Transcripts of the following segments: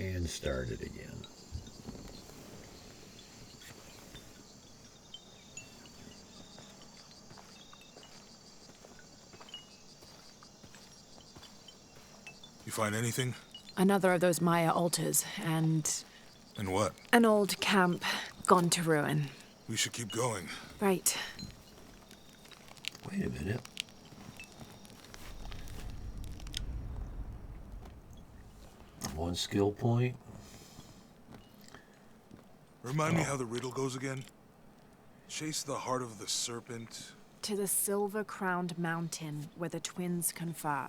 And start it again. You find anything? Another of those Maya altars, and... And what? An old camp gone to ruin. We should keep going. Right. Wait a minute. One skill point. Remind me how the riddle goes again? Chase the heart of the serpent. To the silver-crowned mountain where the twins confer.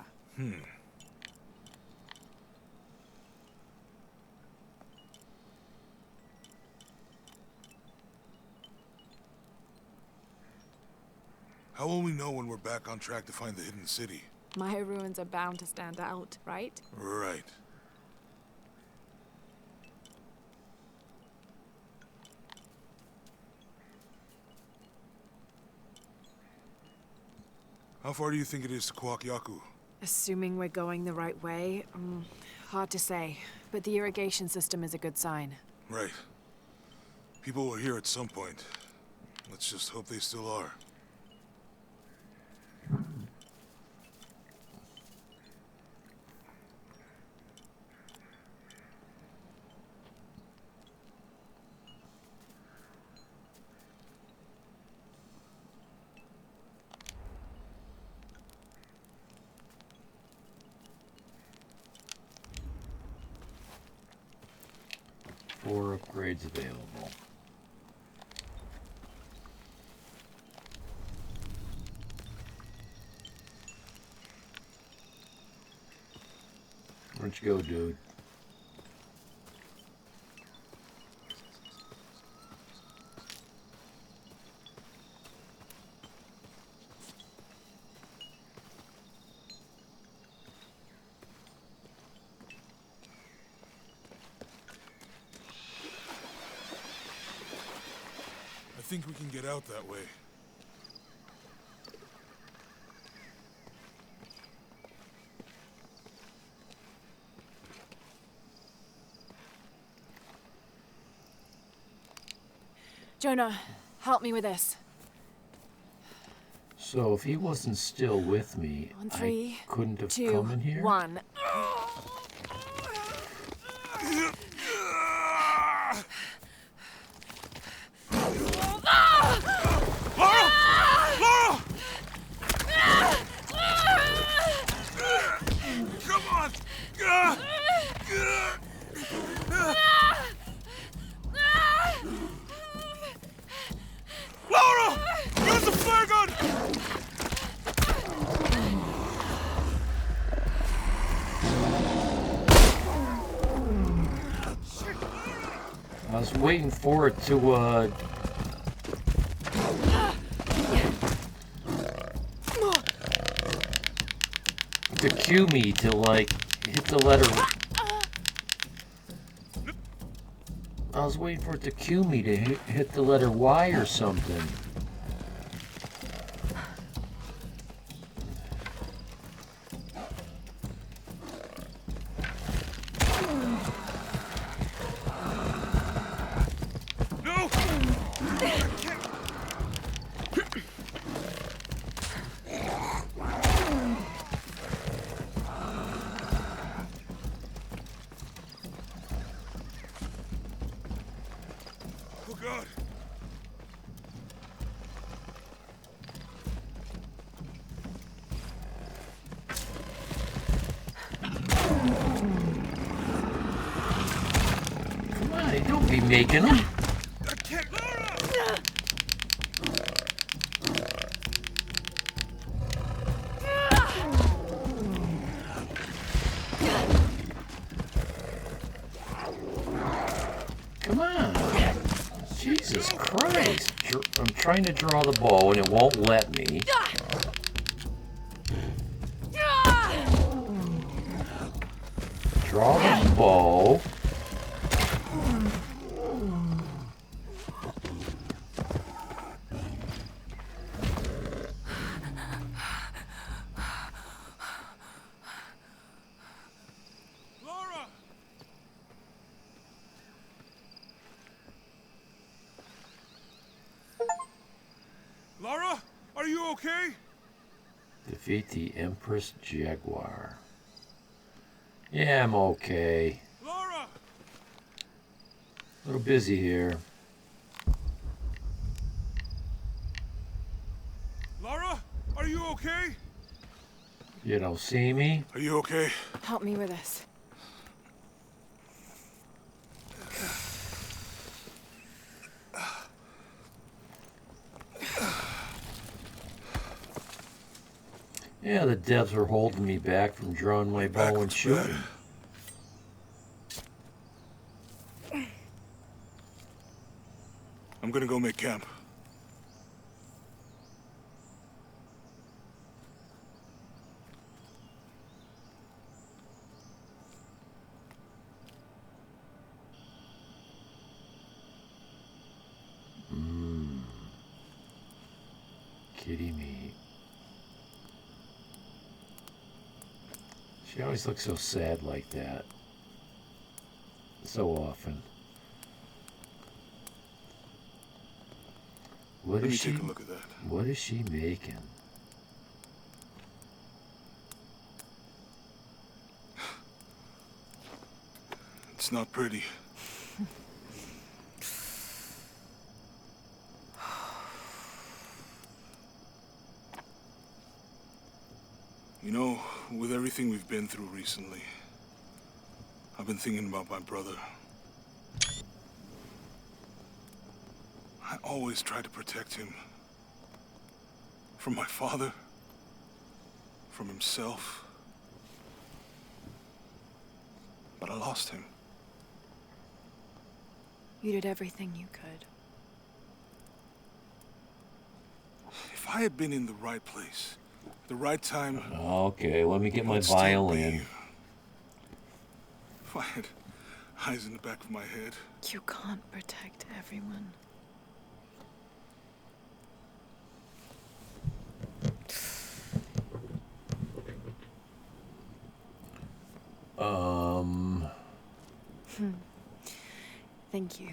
How will we know when we're back on track to find the hidden city? Maya ruins are bound to stand out, right? Right. How far do you think it is to Kwakyaku? Assuming we're going the right way, hard to say. But the irrigation system is a good sign. Right. People were here at some point. Let's just hope they still are. Four upgrades available. Where'd you go, dude? I think we can get out that way. Jonah, help me with this. So if he wasn't still with me, On three, I couldn't have two, come in here? 1. Come on! Laura! Use the flare gun! I was waiting for it to, cue me to, like, hit the letter... I was waiting for it to cue me to hit the letter Y or something. Oh God! Come on, don't be making them. I can't, Laura! Come on. Jesus Christ. I'm trying to draw the bow and it won't let me. Draw the bow. Laura! okay? Defeat the Empress Jaguar. Yeah, I'm okay. Laura! A little busy here. Laura, are you okay? You don't see me? Are you okay? Help me with this. Yeah, the devs are holding me back from drawing my bow and Backwards, shooting. I'm gonna go make camp. Kitty meat. She always looks so sad like that. So often. What Let me is she? take a look at that. What is she making? It's not pretty. You know, with everything we've been through recently, I've been thinking about my brother. I always try to protect him. From my father. From himself. But I lost him. You did everything you could. If I had been in the right place, the right time... Okay, let me get my I'd still be violin. here. If I had eyes in the back of my head. You can't protect everyone. Thank you.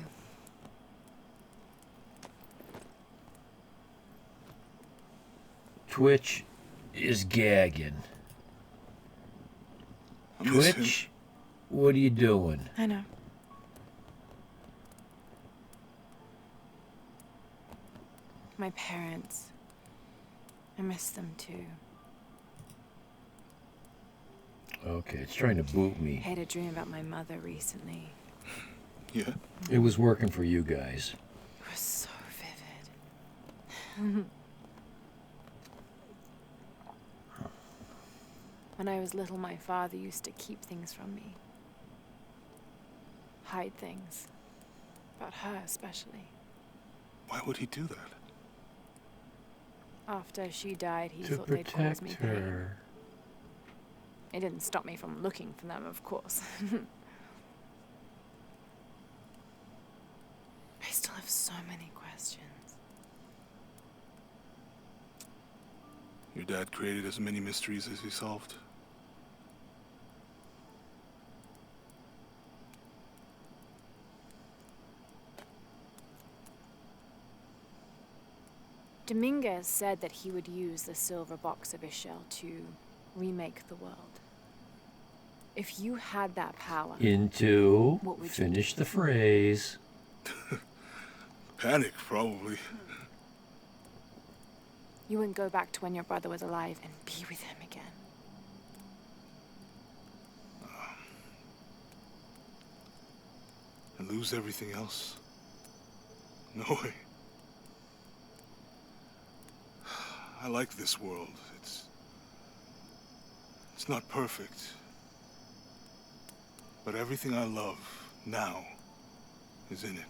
Twitch is gagging. I miss him. Twitch, what are you doing? I know. My parents. I miss them too. Okay, it's trying to boot I me. had a dream about my mother recently. Yeah? It was working for you guys. It was so vivid. When I was little, my father used to keep things from me. Hide things. About her, especially. Why would he do that? After she died, he To thought they'd cause me protect pain. her. It didn't stop me from looking for them, of course. I still have so many questions. Your dad created as many mysteries as he solved. Dominguez said that he would use the silver box of his shell to remake the world. If you had that power, Into. What would you Finish the phrase. Panic, probably. you wouldn't go back to when your brother was alive and be with him again. And lose everything else? No way. I like this world. It's not perfect. But everything I love now is in it.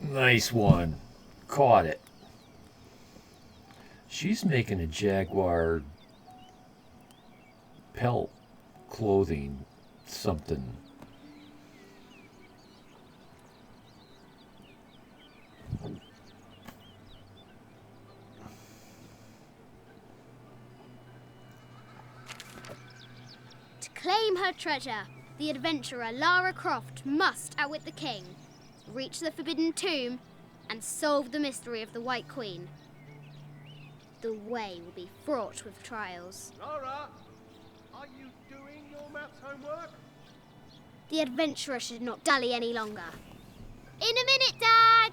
Nice one. Caught it. She's making a Jaguar pelt clothing something. To claim her treasure. the adventurer Lara Croft must outwit the king, reach the Forbidden Tomb, and solve the mystery of the White Queen. The way will be fraught with trials. Lara, are you doing your maths homework? The adventurer should not dally any longer. In a minute, Dad!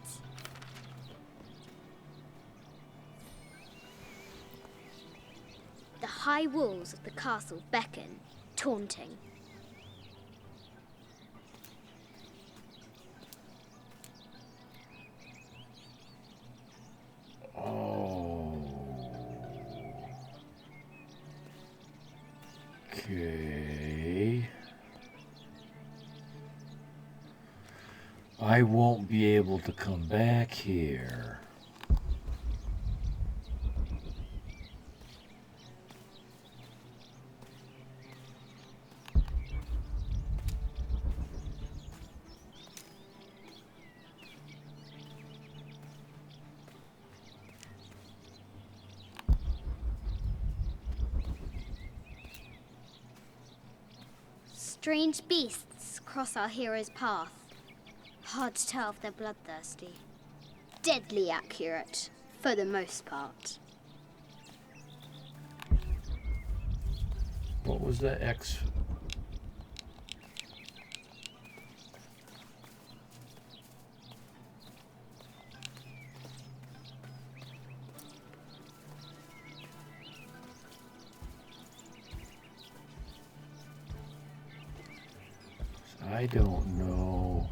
The high walls of the castle beckon, taunting. Okay. I won't be able to come back here. Strange beasts cross our hero's path. Hard to tell if they're bloodthirsty. Deadly accurate, for the most part. What was that X? I don't know.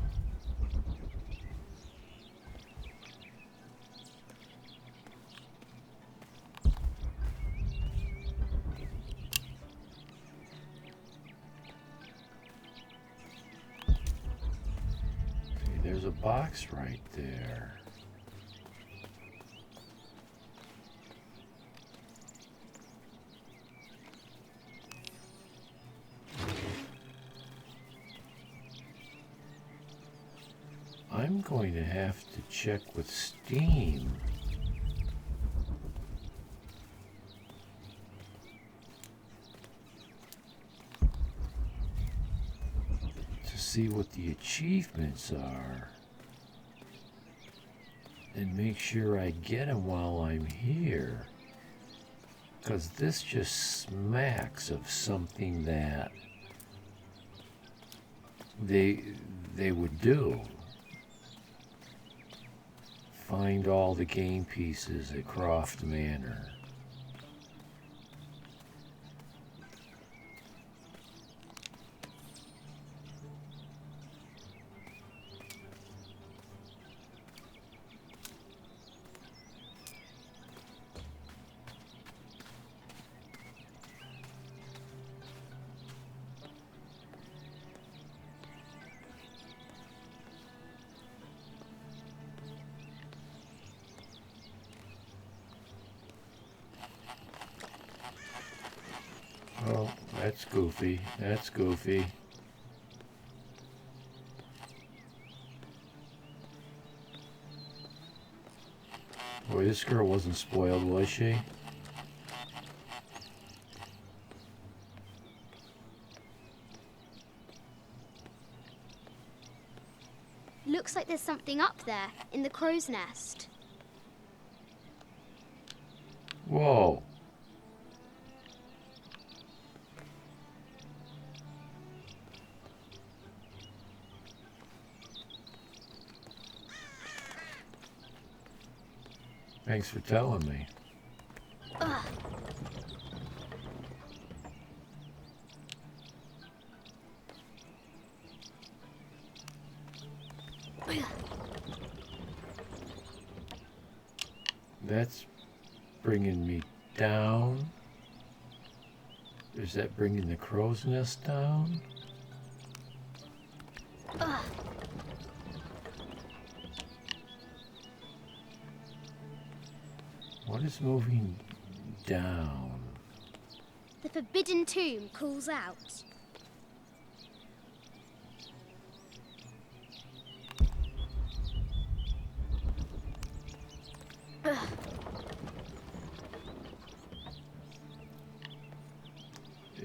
See, there's a box right there. I'm going to have to check with Steam. To see what the achievements are. And make sure I get them while I'm here. Because this just smacks of something that they would do. Find all the game pieces at Croft Manor. Oh, that's goofy. That's goofy. Boy, this girl wasn't spoiled, was she? Looks like there's something up there, in the crow's nest. Whoa. Thanks for telling me. Ugh. That's bringing me down. Is that bringing the crow's nest down? Ugh. What is moving down? The Forbidden Tomb calls out.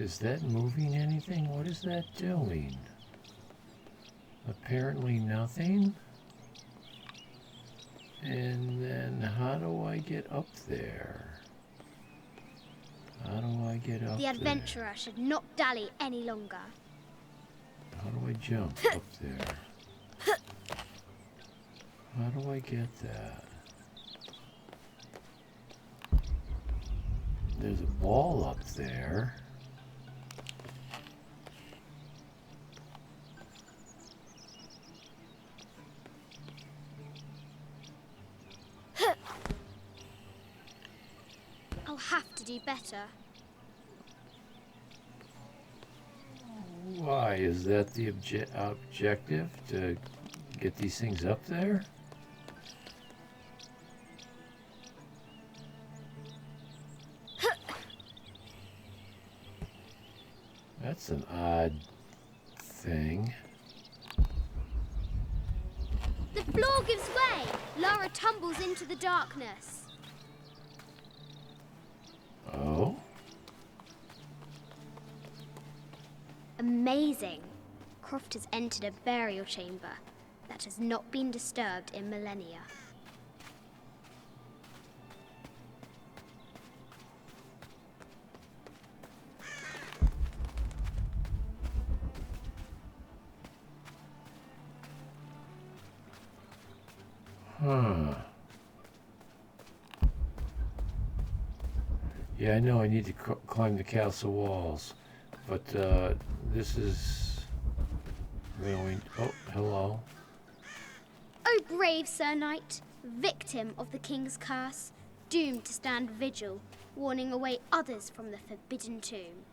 Is that moving anything? What is that doing? Apparently nothing. And then how do I get up there? How do I get up The there? adventurer should not dally any longer. How do I jump up there? How do I get that? There's a ball up there. I'll have to do better. Why? Is that the objective? To get these things up there? That's an odd thing. The floor gives way. Lara tumbles into the darkness. Oh? Amazing. Croft has entered a burial chamber that has not been disturbed in millennia. Huh. Yeah, I know I need to climb the castle walls, but this is really... Oh, hello. O brave Sir Knight, victim of the king's curse, doomed to stand vigil, warning away others from the forbidden tomb.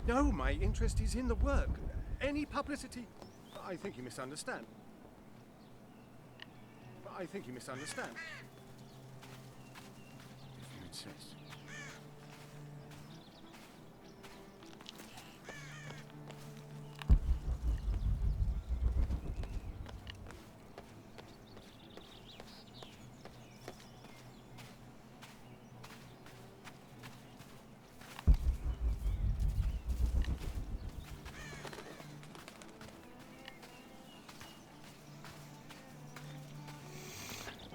No, my interest is in the work. Any publicity... I think you misunderstand. I think you misunderstand. If you insist.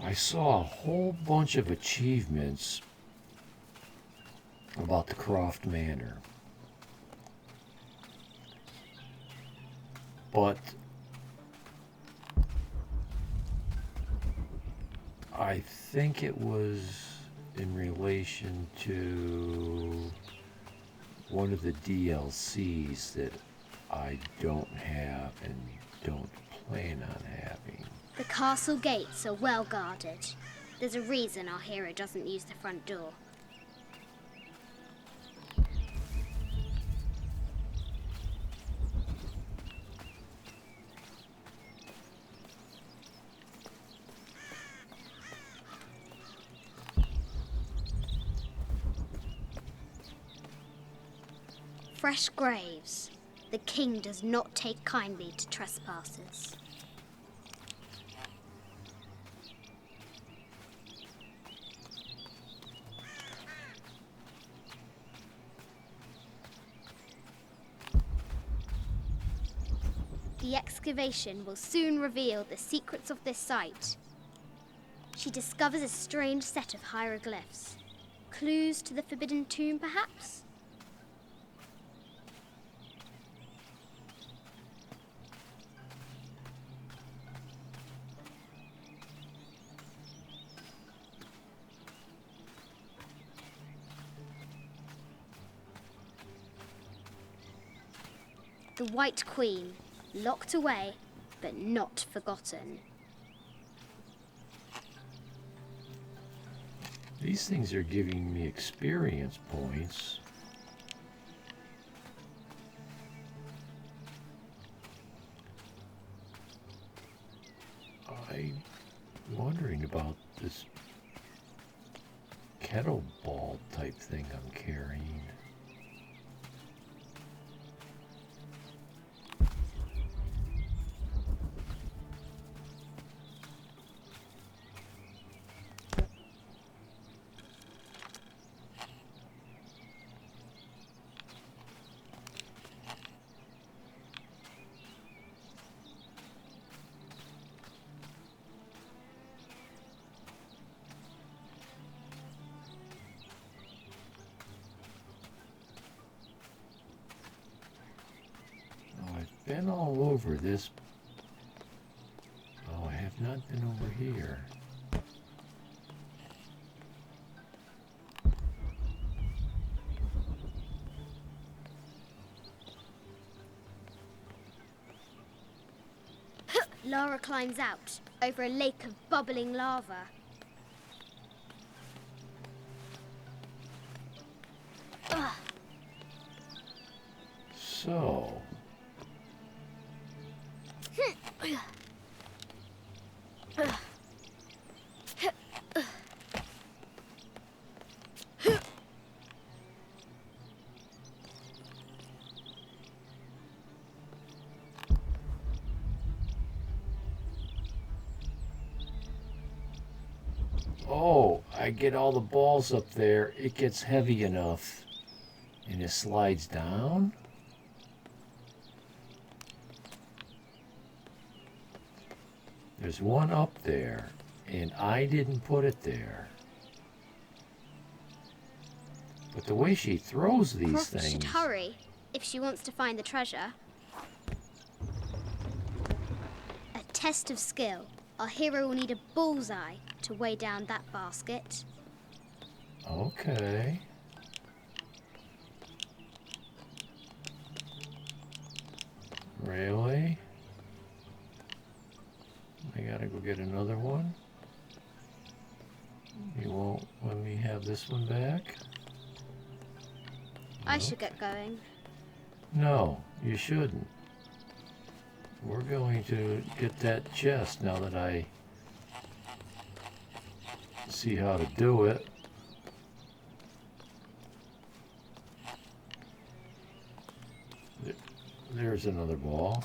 I saw a whole bunch of achievements about the Croft Manor. But I think it was in relation to one of the DLCs that I don't have and don't plan on having. The castle gates are well guarded. There's a reason our hero doesn't use the front door. Fresh graves. The king does not take kindly to trespassers. The excavation will soon reveal the secrets of this site. She discovers a strange set of hieroglyphs. Clues to the forbidden tomb, perhaps? The White Queen, locked away, but not forgotten. These things are giving me experience points. I'm wondering about this kettleball type thing I'm carrying. been all over this. Oh, I have not been over here. Lara climbs out over a lake of bubbling lava. Ugh. So. Oh, I get all the balls up there. It gets heavy enough. And it slides down? There's one up there, and I didn't put it there. But the way she throws these Croft things... should hurry if she wants to find the treasure. A test of skill. Our hero will need a bullseye to weigh down that basket. Okay. Really? I gotta go get another one? You won't let me have this one back? I should get going. No, you shouldn't. We're going to get that chest now that I see how to do it. There's another ball.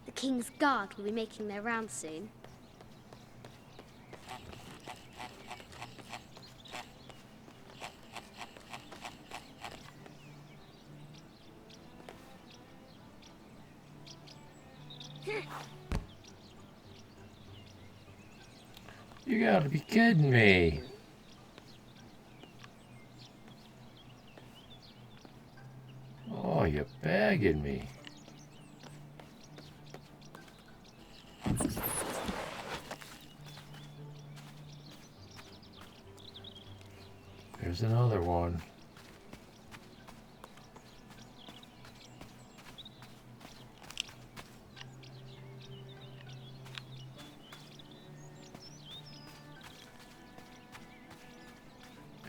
The King's Guard will be making their rounds soon. You gotta be kidding me. Oh, you're bagging me. There's another one.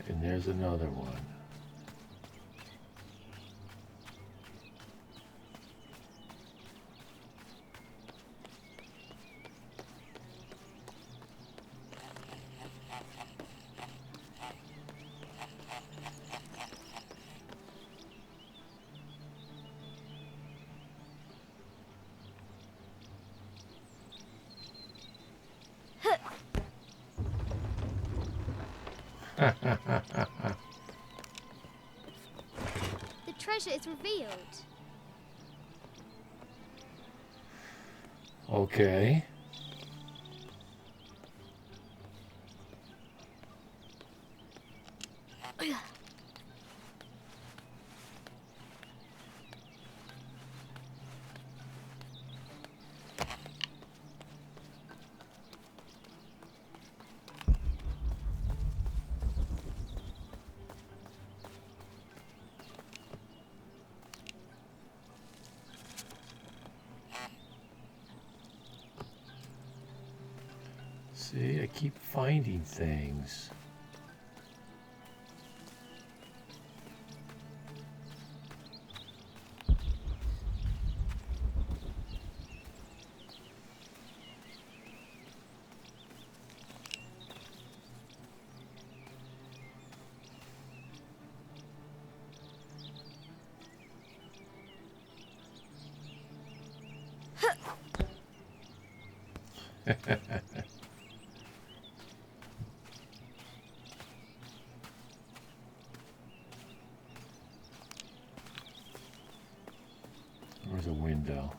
And there's another one. The treasure is revealed. Okay. See, I keep finding things. Where's a window?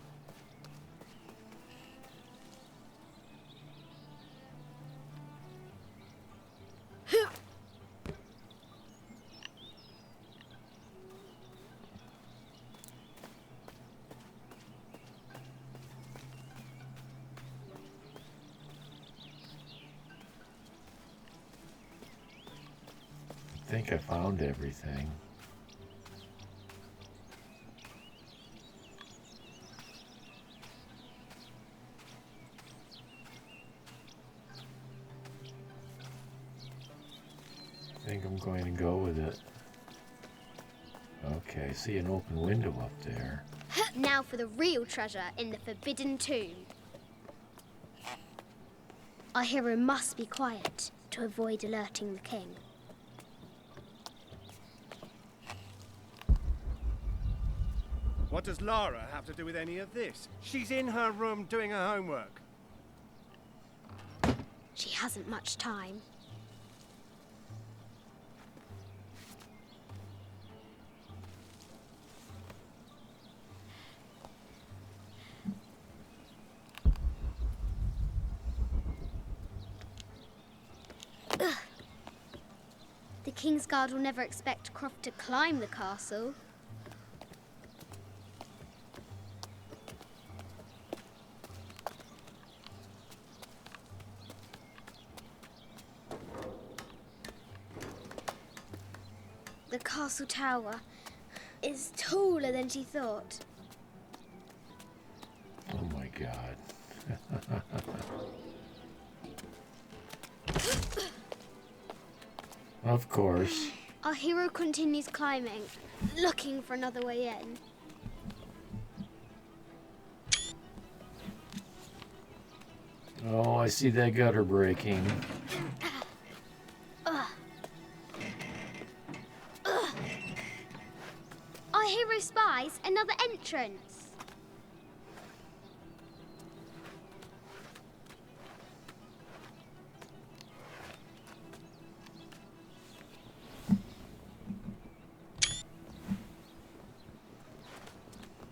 think I found everything. I think I'm going to go with it. Okay, I see an open window up there. Now for the real treasure in the Forbidden Tomb. Our hero must be quiet to avoid alerting the king. What does Lara have to do with any of this? She's in her room doing her homework. She hasn't much time. The King's Guard will never expect Croft to climb the castle. The castle tower is taller than she thought. Oh my god. Of course. Our hero continues climbing, looking for another way in. Oh, I see that gutter breaking. Our hero spies another entrance.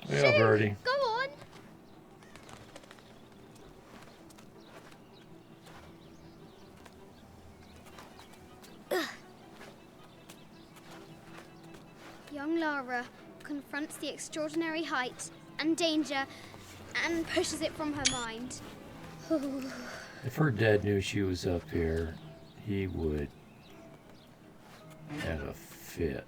Yeah, birdie. Go on. Young Lara confronts the extraordinary height and danger and pushes it from her mind. If her dad knew she was up here, he would have a fit.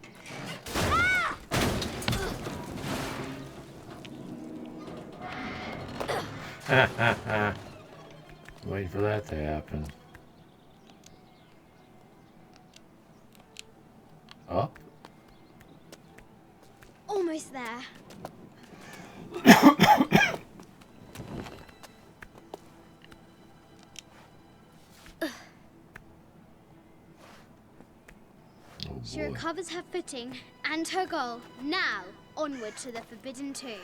Waiting for that to happen. Up? Almost there. Oh She boy. recovers her footing and her goal. Now, onward to the Forbidden Tomb.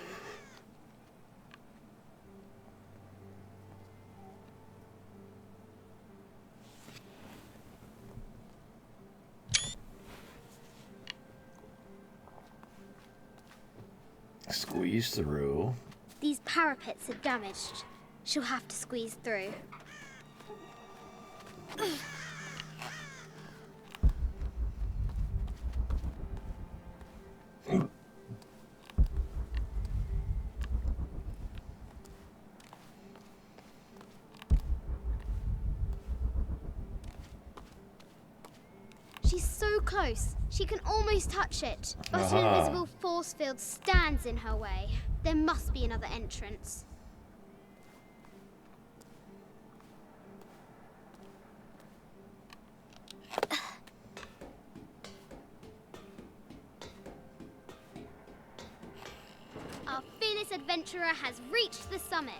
Squeeze through. These parapets are damaged. She'll have to squeeze through. She's so close. She can almost touch it. But an Aha. invisible force field stands in her way. There must be another entrance. Our fearless adventurer has reached the summit.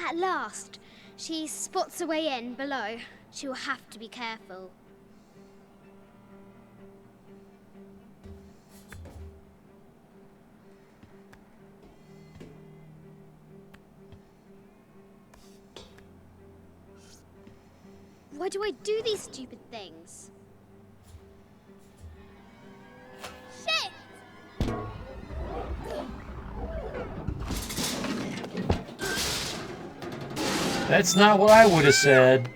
At last! She spots a way in below. She will have to be careful. Why do I do these stupid things? Shit! That's not what I would have said.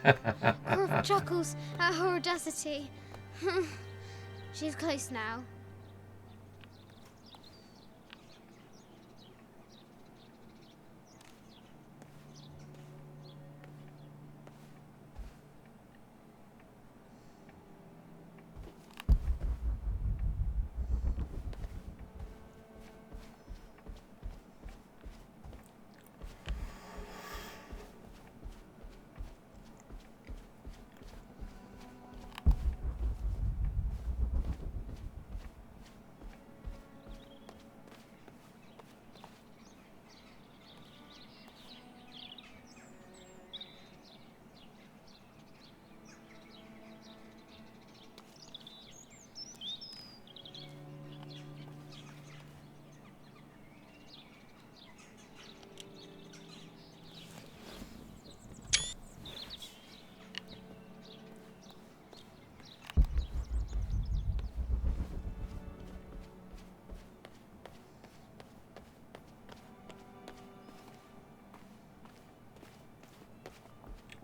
Croft chuckles at her audacity. She's close now.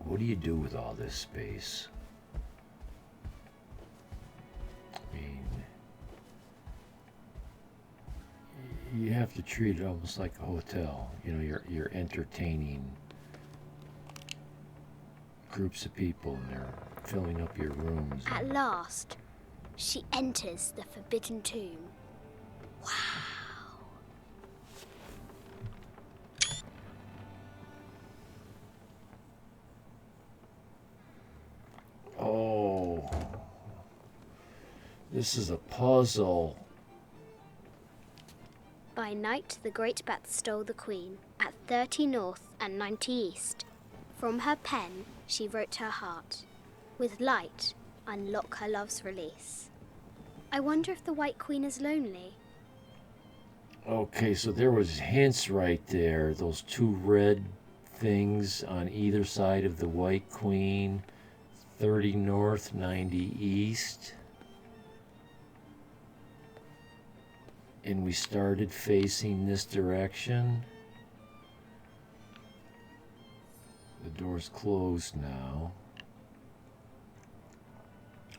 What do you do with all this space? I mean, you have to treat it almost like a hotel. You know, you're entertaining groups of people and they're filling up your rooms. At last, she enters the Forbidden Tomb. Wow. Oh, this is a puzzle. By night, the great bat stole the queen at 30 north and 90 east. From her pen, she wrote her heart. With light, unlock her love's release. I wonder if the White Queen is lonely. Okay, so there was hints right there. Those two red things on either side of the White Queen. 30 north, 90 east. And we started facing this direction. The door's closed now.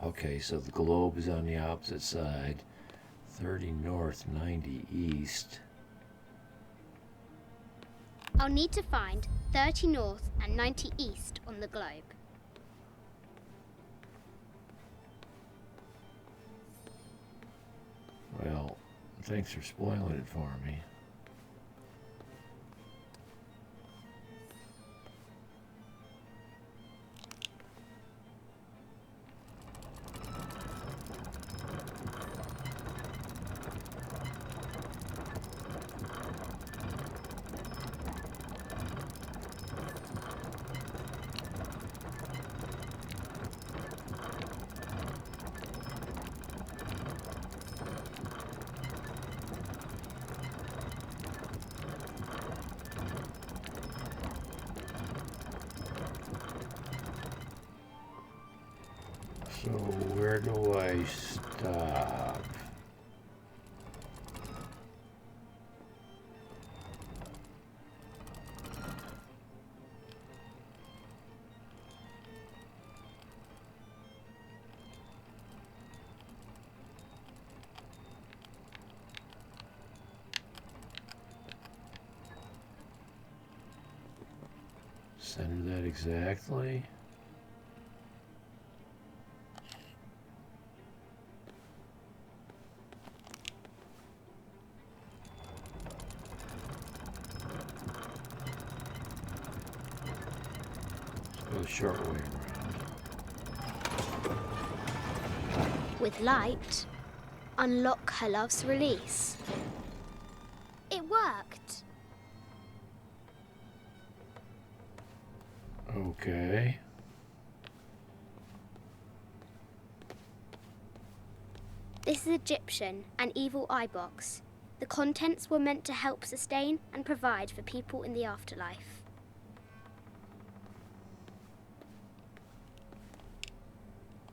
Okay, so the globe is on the opposite side. 30 north, 90 east. I'll need to find 30 north and 90 east on the globe. Well, thanks for spoiling it for me. So where do I stop? Center that exactly. Let's go the short way around. With light, unlock her love's release. It worked. Okay. This is Egyptian, an evil eye box. The contents were meant to help sustain and provide for people in the afterlife.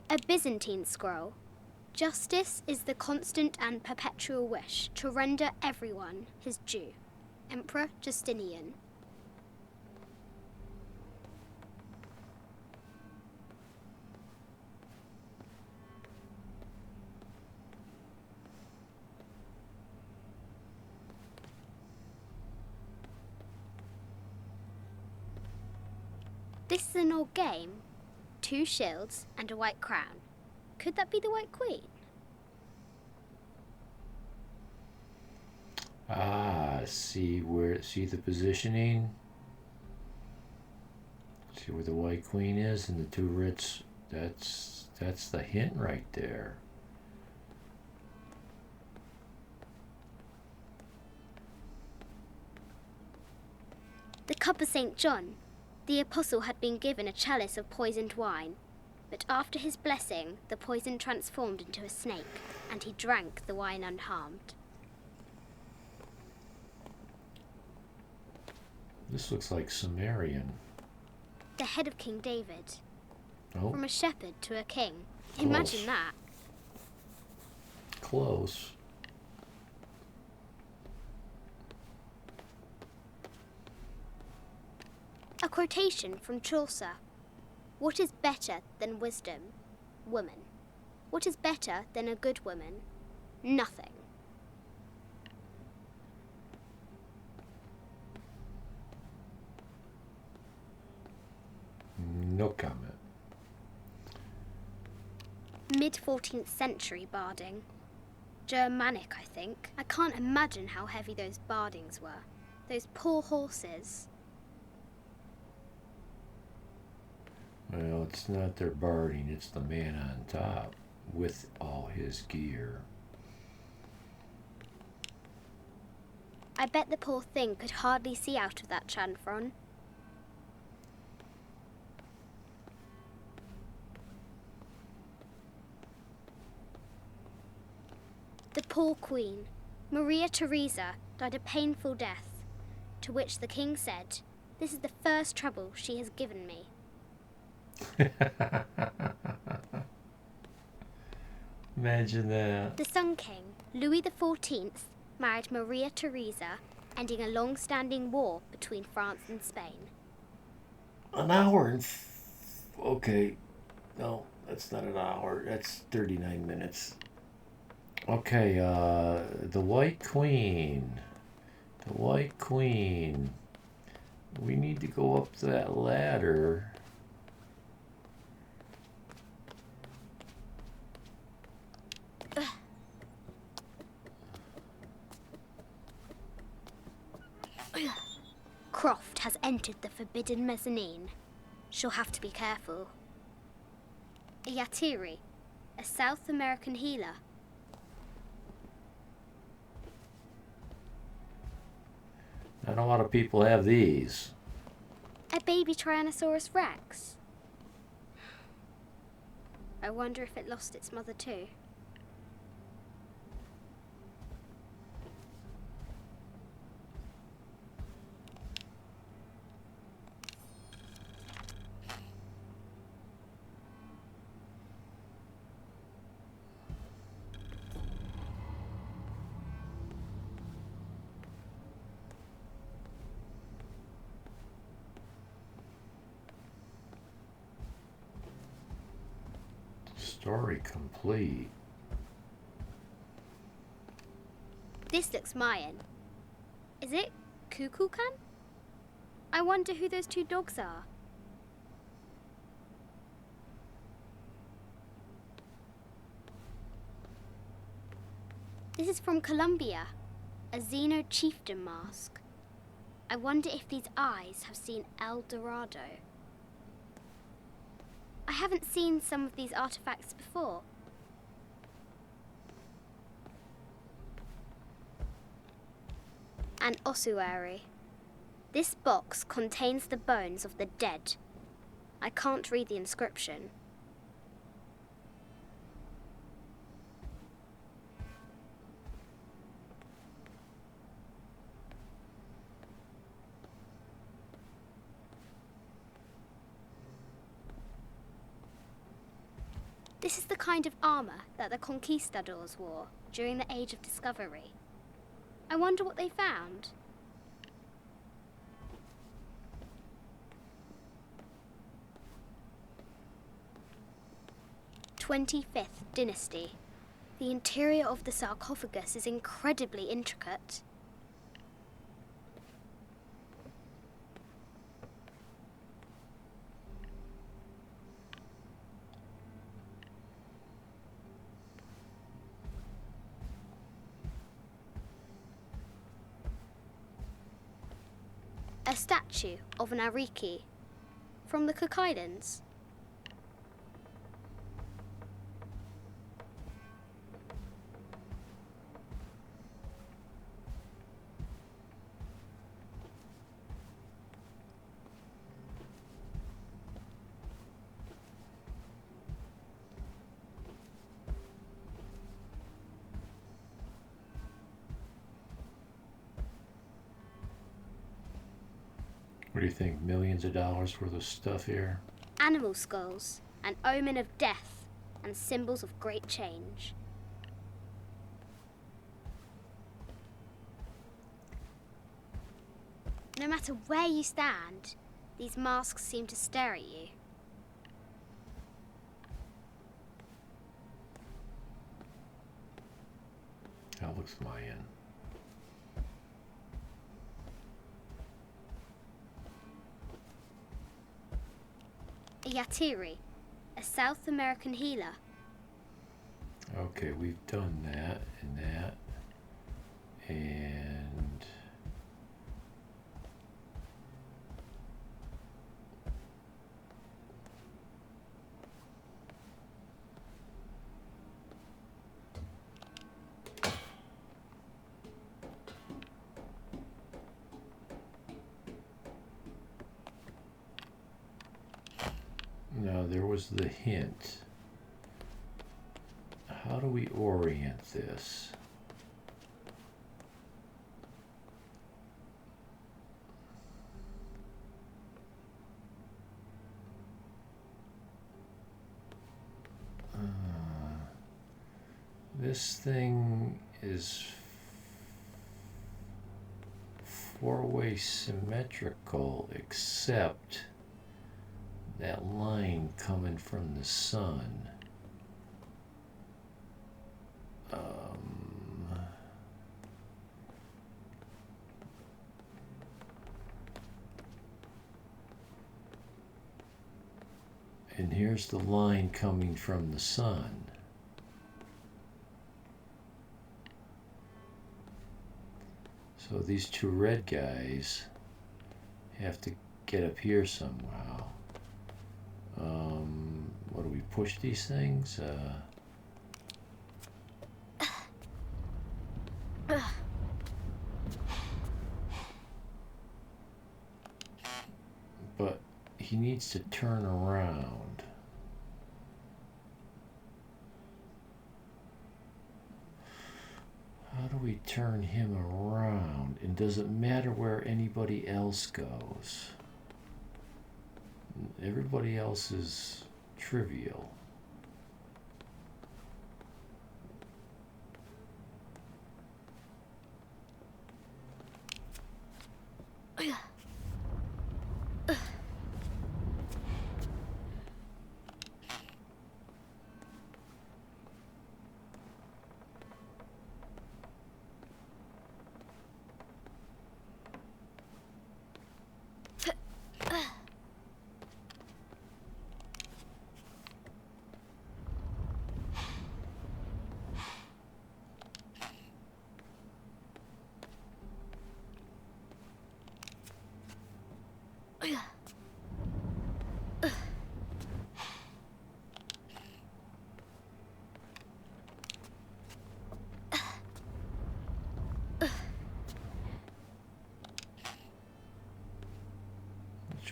A Byzantine scroll. Justice is the constant and perpetual wish to render everyone his due. Emperor Justinian. This is an old game. 2 shields and a white crown. Could that be the White Queen? Ah, see the positioning? See where the White Queen is and the 2 writs? That's the hint right there. The Cup of St. John. The apostle had been given a chalice of poisoned wine, but after his blessing, the poison transformed into a snake, and he drank the wine unharmed. This looks like Sumerian. The head of King David. Oh, From a shepherd to a king. Close. Imagine that. close. A quotation from Chaucer. What is better than wisdom? Woman. What is better than a good woman? Nothing. No comment. Mid-14th century barding. Germanic, I think. I can't imagine how heavy those bardings were. Those poor horses. Well, it's not their barding, it's the man on top with all his gear. I bet the poor thing could hardly see out of that chanfron. The poor queen, Maria Theresa, died a painful death, to which the king said, "This is the first trouble she has given me." Imagine that. The Sun King, Louis XIV, married Maria Theresa, ending a long-standing war between France and Spain. An hour and... okay. No, that's not an hour. That's 39 minutes. Okay, the White Queen. The White Queen. We need to go up that ladder. Croft has entered the forbidden mezzanine. She'll have to be careful. A Yatiri, a South American healer. Not a lot of people have these. A baby Tyrannosaurus Rex. I wonder if it lost its mother too. Story complete. This looks Mayan. Is it Kukulkan? I wonder who those 2 dogs are. This is from Colombia, a Xeno chieftain mask. I wonder if these eyes have seen El Dorado. I haven't seen some of these artifacts before. An ossuary. This box contains the bones of the dead. I can't read the inscription. This is the kind of armour that the conquistadors wore during the Age of Discovery. I wonder what they found. "25th Dynasty. The interior of the sarcophagus is incredibly intricate. A statue of an Ariki from the Cook Islands. What do you think? Millions of dollars worth of stuff here? Animal skulls, an omen of death and symbols of great change. No matter where you stand, these masks seem to stare at you. That looks Mayan. A Yatiri, a South American healer. Okay, we've done that and that. And now there was the hint. How do we orient this? This thing is four-way symmetrical, except that line coming from the sun. And here's the line coming from the sun. So these two red guys have to get up here somehow. What do we push these things? But he needs to turn around. How do we turn him around? And does it matter where anybody else goes? Everybody else is trivial.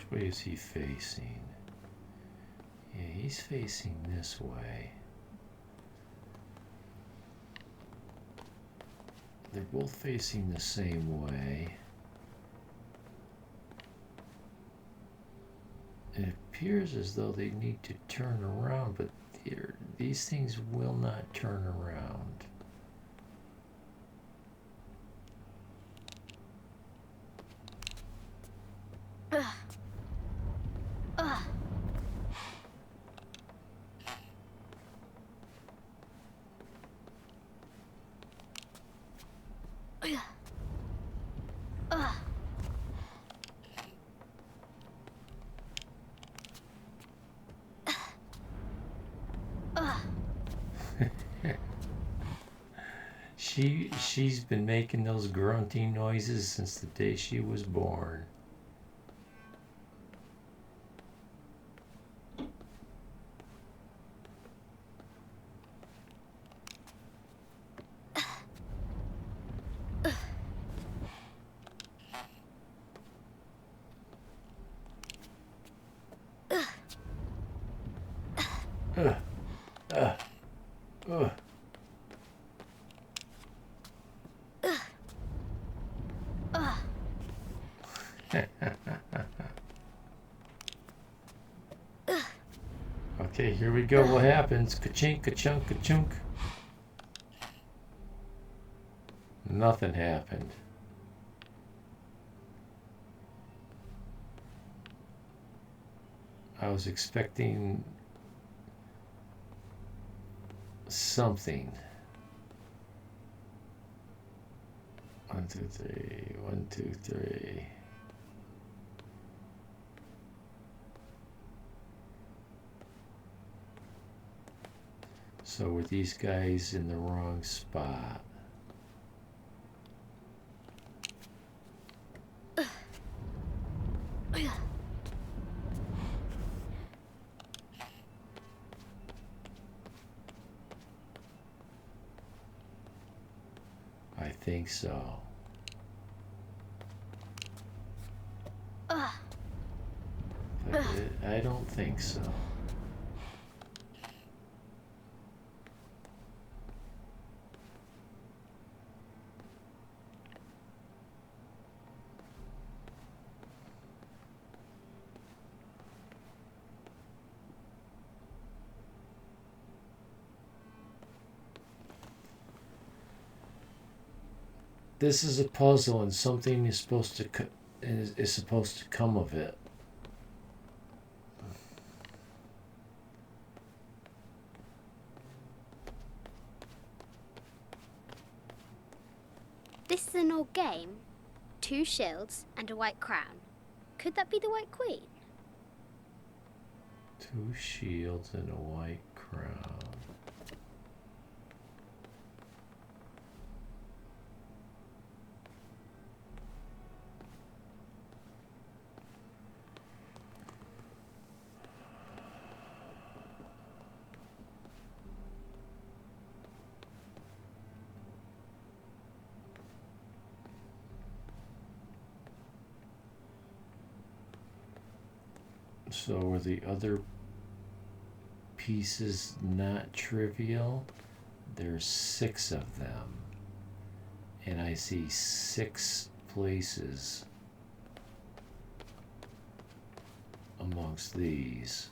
Which way is he facing? Yeah, he's facing this way. They're both facing the same way. It appears as though they need to turn around, but these things will not turn around. She's been making those grunting noises since the day she was born. Okay, here we go. What happens? Ka-chink, ka-chunk, ka-chunk. Nothing happened. I was expecting something. 1, 2, 3. 1, 2, 3. So were these guys in the wrong spot? I think so. But I don't think so. This is a puzzle, and something is supposed to is supposed to come of it. This is an old game. 2 shields and a white crown. Could that be the White Queen? 2 shields and a white crown. So are the other pieces not trivial? There's 6 of them. And I see 6 places amongst these.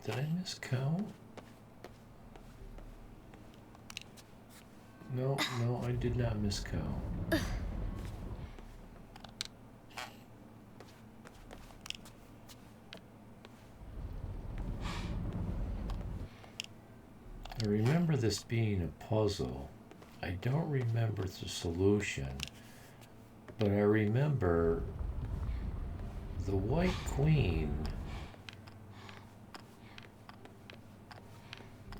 Did I miscount? No, no, I did not miscount. I remember this being a puzzle. I don't remember the solution, but I remember the White Queen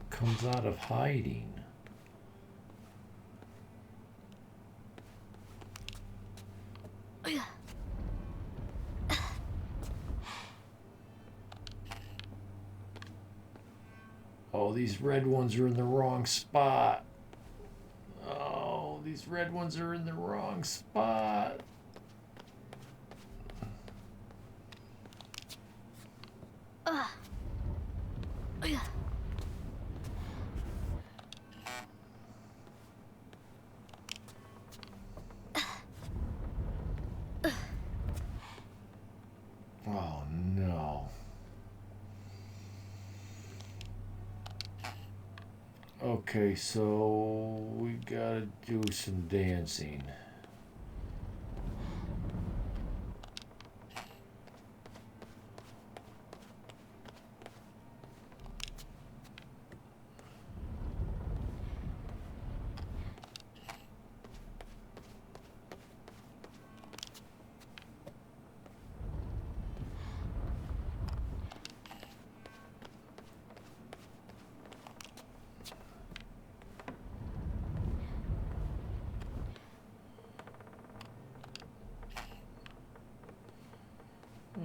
comes out of hiding. Oh, these red ones are in the wrong spot. Oh, these red ones are in the wrong spot. Oh no. Okay, so we gotta do some dancing.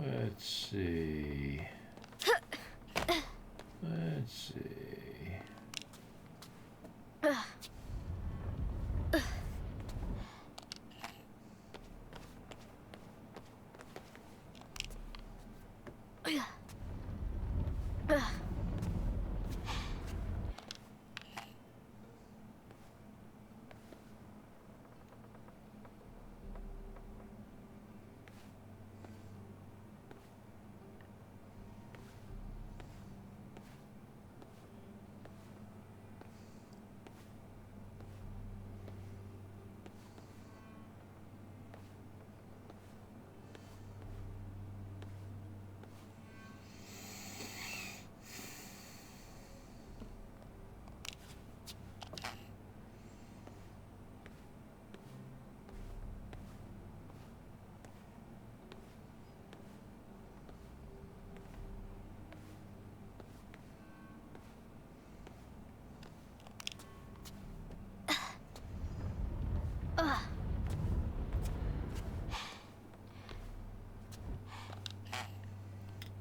Let's see. Let's see.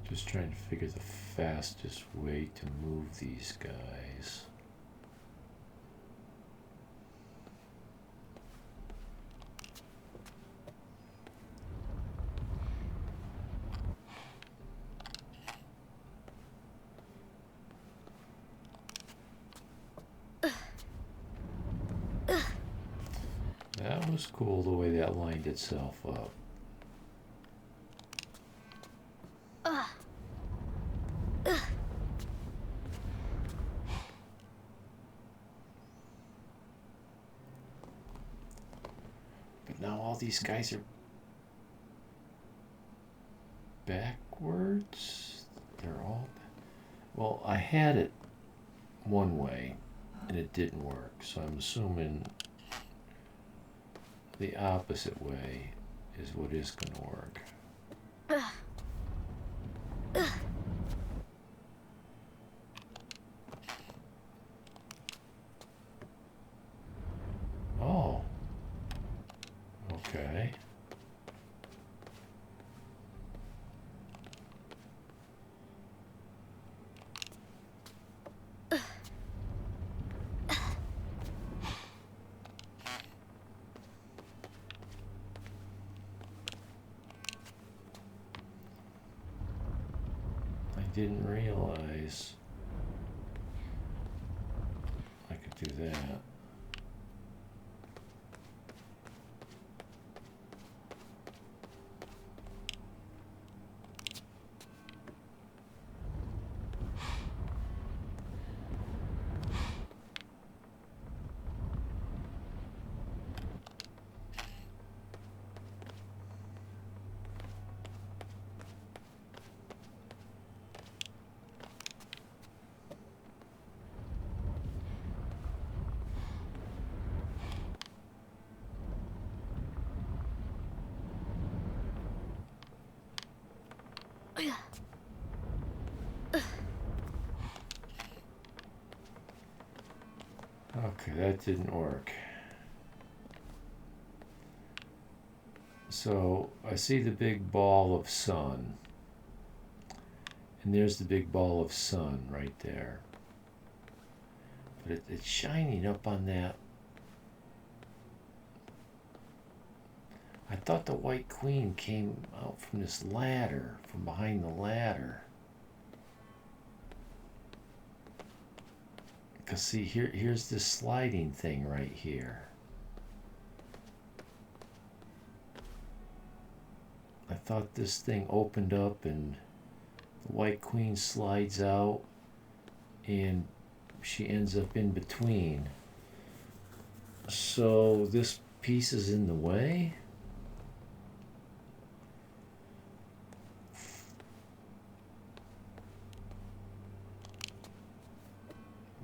Just trying to figure the fastest way to move these guys. That was cool the way that lined itself up. But now all these guys are backwards. They're all. Well, I had it one way and it didn't work, so I'm assuming the opposite way is what is going to work. Oh. Okay. I didn't realize I could do that. Okay, that didn't work. So I see the big ball of sun. And there's the big ball of sun right there. But it's shining up on that. I thought the White Queen came out from this ladder, from behind the ladder. Because see, here's this sliding thing right here. I thought this thing opened up and the White Queen slides out and she ends up in between. So this piece is in the way?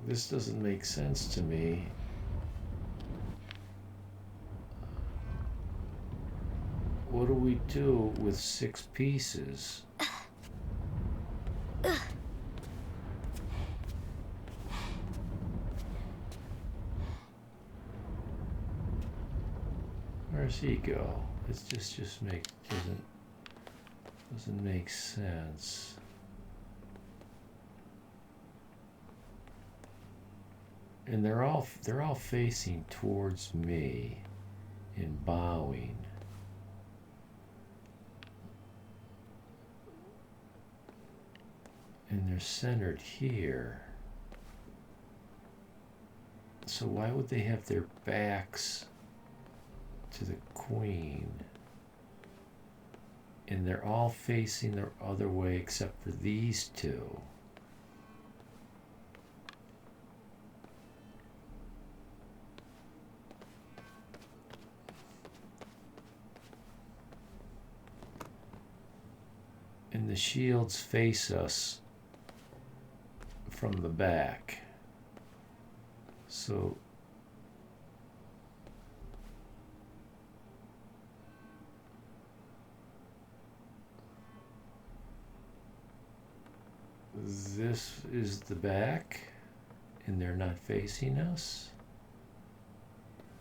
This doesn't make sense to me. What do we do with 6 pieces? Where's he go? It just doesn't make sense. And they're all facing towards me and bowing. And they're centered here. So why would they have their backs to the queen? And they're all facing the other way except for these two. And the shields face us from the back. So this is the back and they're not facing us.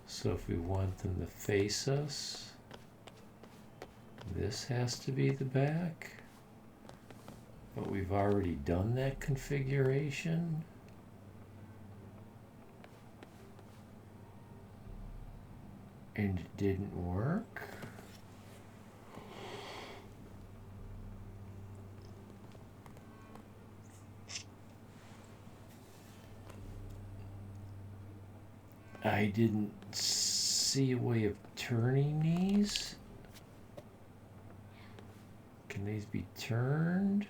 So if we want them to face us, this has to be the back. But we've already done that configuration. And it didn't work. I didn't see a way of turning these. Can these be turned?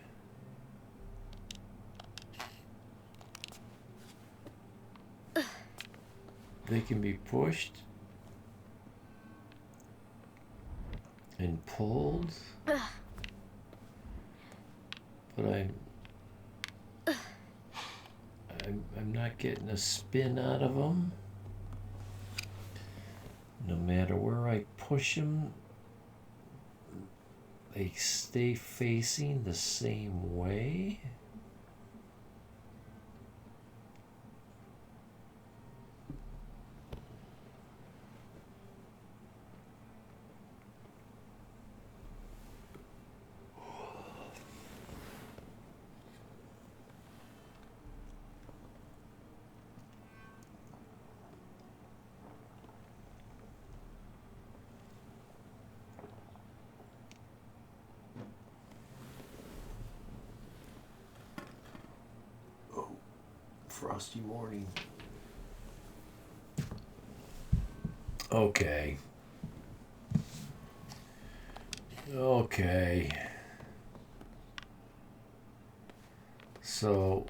They can be pushed and pulled, but I'm not getting a spin out of them. No matter where I push them, they stay facing the same way. Frosty morning. Okay. So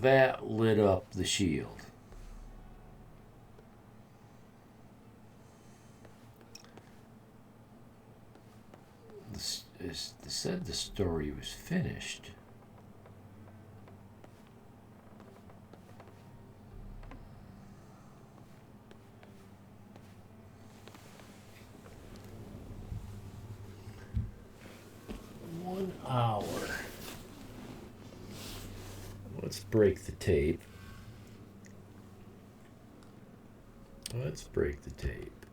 that lit up the shield. They said the story was finished. Hour. Let's break the tape. Let's break the tape.